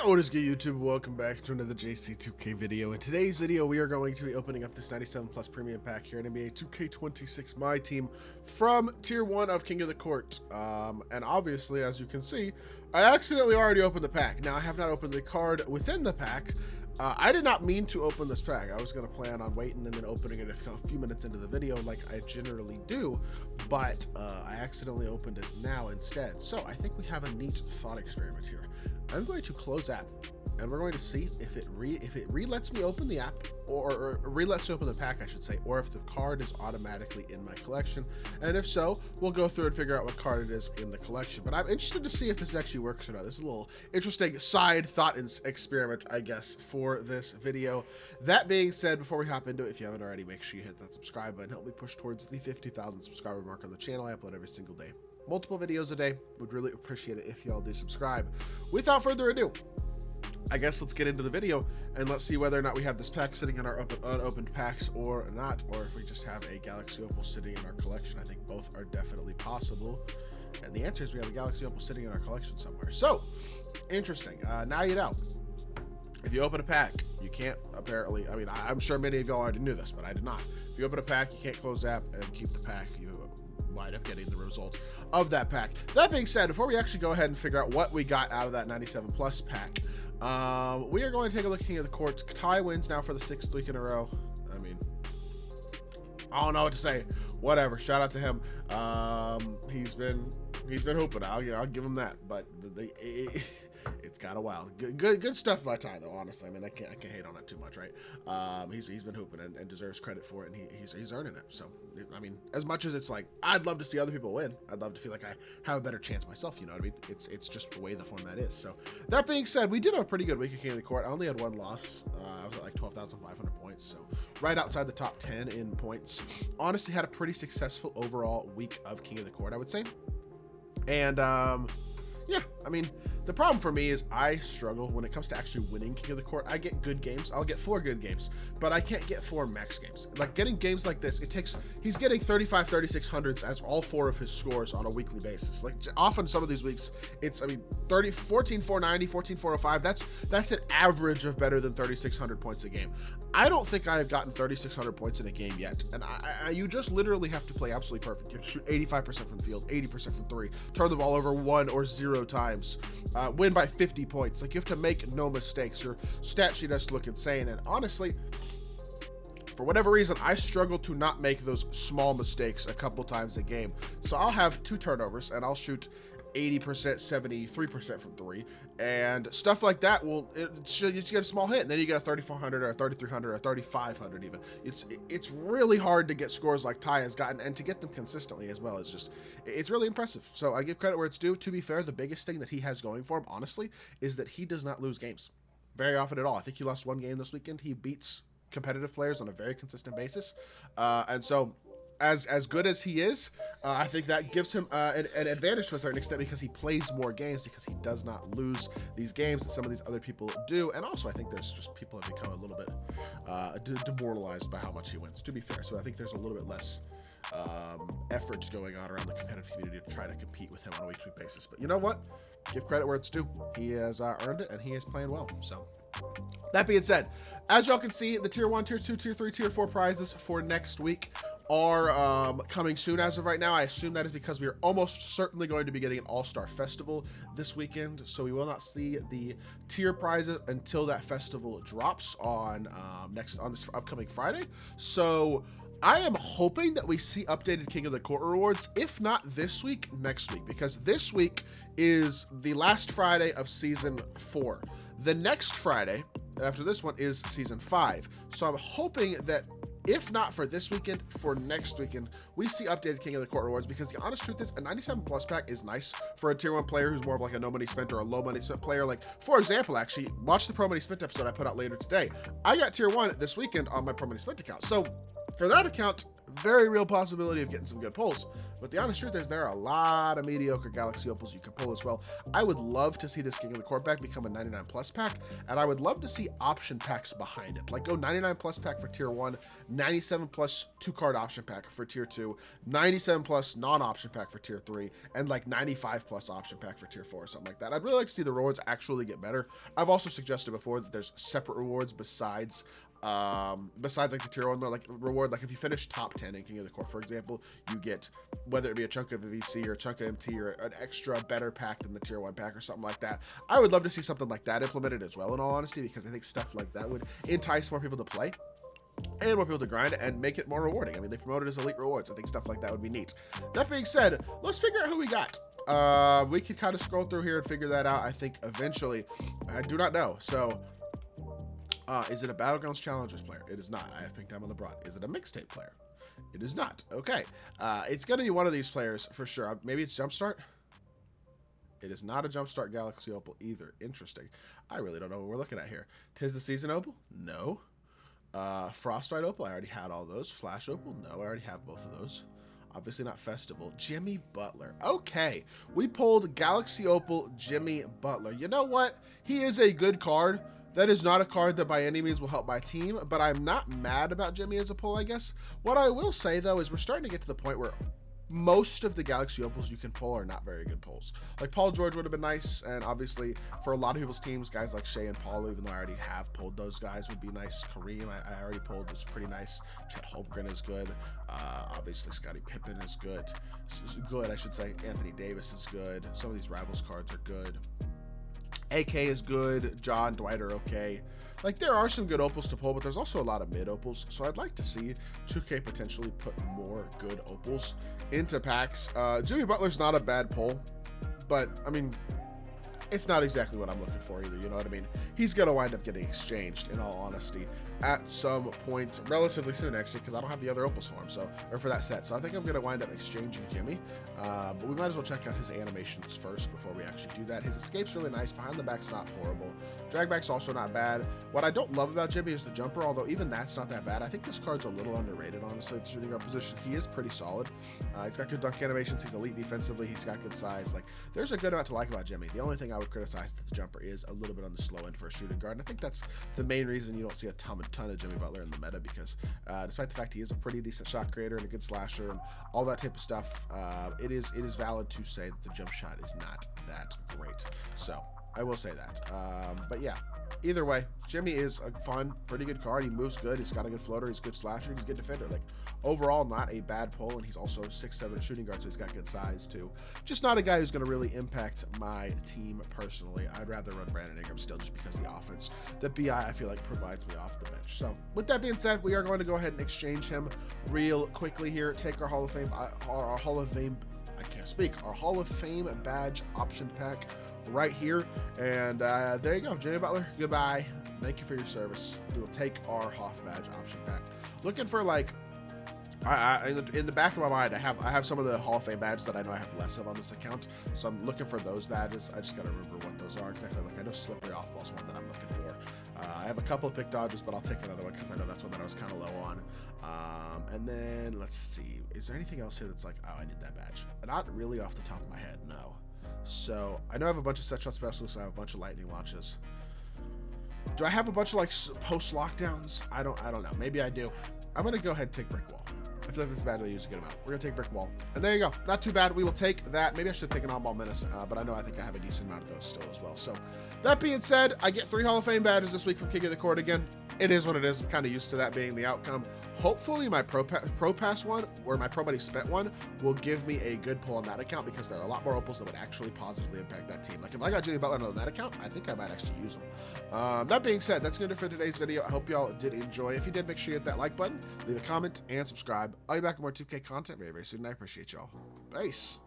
What is good, YouTube? Welcome back to another JC2K video. In today's video, we are going to be opening up this 97 plus premium pack here in NBA 2K26 My Team from Tier 1 of King of the Court. And obviously, as you can see, I accidentally already opened the pack. Now, I have not opened the card within the pack. I did not mean to open this pack. I was going to plan on waiting and then opening it a few minutes into the video like I generally do, but I accidentally opened it now instead. So I think we have a neat thought experiment here. I'm going to close app, and we're going to see if it re-lets me open the app, or re-lets me open the pack, I should say, or if the card is automatically in my collection. And if so, we'll go through and figure out what card it is in the collection. But I'm interested to see if this actually works or not. This is a little interesting side thought experiment, I guess, for this video. That being said, before we hop into it, if you haven't already, make sure you hit that subscribe button. Help me push towards the 50,000 subscriber mark on the channel. I upload every single day. Multiple videos a day. Would really appreciate it if y'all do subscribe. Without further ado, I guess let's get into the video and let's see whether or not we have this pack sitting in our unopened packs or not, or if we just have a Galaxy Opal sitting in our collection. I think both are definitely possible. And the answer is we have a Galaxy Opal sitting in our collection somewhere. So, interesting. Now you know. If you open a pack, you can't apparently, I mean, I'm sure many of y'all already knew this, but I did not. If you open a pack, you can't close the app and keep the pack. You wind up getting the results of that pack. That being said, before we actually go ahead and figure out what we got out of that 97 plus pack, we are going to take a look at King of the Court. Ty wins now for the 6th week in a row. I mean, I don't know what to say. Whatever. Shout out to him. He's been hooping. I'll give him that. But it's kind of wild. Good stuff by Ty, though. Honestly, I mean, I can't hate on it too much, right? He's been hooping and deserves credit for it, and he's earning it. So, I mean, as much as it's like I'd love to see other people win, I'd love to feel like I have a better chance myself. You know what I mean? It's just the way the format is. So, that being said, we did have a pretty good week at King of the Court. I only had one loss. I was at like 12,500 points, so right outside the top 10 in points. Honestly, had a pretty successful overall week of King of the Court, I would say. And yeah, I mean, the problem for me is I struggle when it comes to actually winning King of the Court. I get good games. I'll get 4 good games, but I can't get 4 max games. Like, getting games like this, he's getting 35, 3600s as all 4 of his scores on a weekly basis. Like, often some of these weeks, it's, I mean, 14, 490, 14, 405. That's an average of better than 3,600 points a game. I don't think I have gotten 3,600 points in a game yet. And you just literally have to play absolutely perfect. You have to shoot 85% from the field, 80% from 3, turn the ball over 1 or 0 times, win by 50 points. Like, you have to make no mistakes. Your stat sheet has to look insane. And honestly, for whatever reason, I struggle to not make those small mistakes a couple times a game. So I'll have 2 turnovers and I'll shoot 80%, 73% from 3, and stuff like that. Well, you just get a small hit, and then you get a 3,400 or a 3,300 or 3,500 even. It's really hard to get scores like Ty has gotten, and to get them consistently as well. It's really impressive. So I give credit where it's due. To be fair, the biggest thing that he has going for him, honestly, is that he does not lose games very often at all. I think he lost 1 game this weekend. He beats competitive players on a very consistent basis, and so as good as he is, I think that gives him an advantage to a certain extent, because he plays more games, because he does not lose these games that some of these other people do. And also, I think there's just people have become a little bit demoralized by how much he wins, to be fair. So I think there's a little bit less efforts going on around the competitive community to try to compete with him on a week-to-week basis. But you know what? Give credit where it's due. He has earned it, and he is playing well. So, that being said, as y'all can see, the Tier 1, Tier 2, Tier 3, Tier 4 prizes for next week are coming soon as of right now. I assume that is because we are almost certainly going to be getting an All-Star Festival this weekend, so we will not see the tier prizes until that festival drops on this upcoming Friday. So I am hoping that we see updated King of the Court rewards, if not this week, next week, because this week is the last Friday of Season 4. The next Friday after this one is Season 5. So I'm hoping that, if not for this weekend, for next weekend, we see updated King of the Court rewards, because the honest truth is a 97 plus pack is nice for a Tier 1 player who's more of like a no money spent or a low money spent player. Like, for example, actually, watch the Pro Money Spent episode I put out later today. I got Tier 1 this weekend on my Pro Money Spent account. So for that account, very real possibility of getting some good pulls. But the honest truth is there are a lot of mediocre Galaxy Opals you can pull as well. I would love to see this King of the Court pack become a 99 plus pack, and I would love to see option packs behind it. Like go 99 plus pack for tier 1, 97 plus 2-card option pack for tier 2, 97 plus non-option pack for tier 3, and like 95 plus option pack for tier 4 or something like that. I'd really like to see the rewards actually get better. I've also suggested before that there's separate rewards besides like the tier 1, like reward, like if you finish top 10 in King of the Court, for example, you get, whether it be a chunk of a VC or a chunk of MT or an extra better pack than the tier 1 pack or something like that. I would love to see something like that implemented as well, in all honesty, because I think stuff like that would entice more people to play and more people to grind and make it more rewarding. I mean, they promote it as elite rewards. I think stuff like that would be neat. That being said, let's figure out who we got. We can kind of scroll through here and figure that out, I think, eventually. I do not know. So is it a Battlegrounds Challengers player? It is not. I have Pink Diamond LeBron. Is it a mixtape player? It is not. Okay. It's going to be one of these players for sure. Maybe it's Jumpstart? It is not a Jumpstart Galaxy Opal either. Interesting. I really don't know what we're looking at here. Tis the Season Opal? No. Frostbite Opal? I already had all those. Flash Opal? No, I already have both of those. Obviously not Festival. Jimmy Butler. Okay. We pulled Galaxy Opal Jimmy Butler. You know what? He is a good card. That is not a card that by any means will help my team, but I'm not mad about Jimmy as a pull, I guess. What I will say, though, is we're starting to get to the point where most of the Galaxy Opals you can pull are not very good pulls. Like Paul George would have been nice, and obviously for a lot of people's teams, guys like Shea and Paul, even though I already have pulled those guys, would be nice. Kareem, I already pulled, it's pretty nice. Chet Holmgren is good. Obviously Scottie Pippen is good. I should say. Anthony Davis is good. Some of these Rivals cards are good. AK is good. John, Dwight are okay. Like, there are some good opals to pull, but there's also a lot of mid opals. So I'd like to see 2K potentially put more good opals into packs. Jimmy Butler's not a bad pull, but I mean, it's not exactly what I'm looking for either, you know what I mean? He's going to wind up getting exchanged, in all honesty, at some point relatively soon, actually, because I don't have the other opals for him, so, or for that set. So I think I'm going to wind up exchanging Jimmy, but we might as well check out his animations first before we actually do that. His escape's really nice. Behind the back's not horrible. Drag back's also not bad. What I don't love about Jimmy is the jumper, although even that's not that bad. I think this card's a little underrated, honestly, at the shooting guard position. He is pretty solid. He's got good dunk animations. He's elite defensively. He's got good size. Like, there's a good amount to like about Jimmy. The only thing I would criticize that the jumper is a little bit on the slow end for a shooting guard, and I think that's the main reason you don't see a ton of Jimmy Butler in the meta, because despite the fact he is a pretty decent shot creator and a good slasher and all that type of stuff, it is valid to say that the jump shot is not that great. So I will say that. But yeah, either way, Jimmy is a fun, pretty good card. He moves good. He's got a good floater. He's a good slasher. He's a good defender. Like, overall, not a bad pull, and he's also 6'7" shooting guard, so he's got good size too. Just not a guy who's going to really impact my team personally. I'd rather run Brandon Ingram still, just because the offense that BI I feel like provides me off the bench. So with that being said, we are going to go ahead and exchange him real quickly here. Take our Hall of Fame, our Hall of Fame badge option pack right here, and there you go. Jimmy Butler, goodbye. Thank you for your service. We will take our Hoff badge option pack. Looking for, like, in the back of my mind, I have some of the Hall of Fame badges that I know I have less of on this account, so I'm looking for those badges. I just gotta remember what those are exactly. Like, I know Slippery Off Ball's one that I'm looking for. I have a couple of pick dodges, but I'll take another one because I know that's one that I was kind of low on. And then let's see, is there anything else here that's like, oh, I need that badge? Not really off the top of my head, no. So I know I have a bunch of set shot specialists. I have a bunch of lightning launches. Do I have a bunch of like post lockdowns? I don't know. Maybe I do. I'm gonna go ahead and take Brick Wall. I feel like that's bad to use a good amount. We're gonna take Brick Wall, and there you go. Not too bad. We will take that. Maybe I should take an on-ball menace, but I think I have a decent amount of those still as well. So that being said, I get 3 Hall of Fame badges this week from King of the Court again. It is what it is. I'm kind of used to that being the outcome. Hopefully my Pro Pass one, or my Pro Money Spent one, will give me a good pull on that account, because there are a lot more opals that would actually positively impact that team. Like, if I got Jimmy Butler on that account, I think I might actually use them. That being said, that's going to do it for today's video. I hope y'all did enjoy. If you did, make sure you hit that like button, leave a comment, and subscribe. I'll be back with more 2K content very, very soon, and I appreciate y'all. Peace.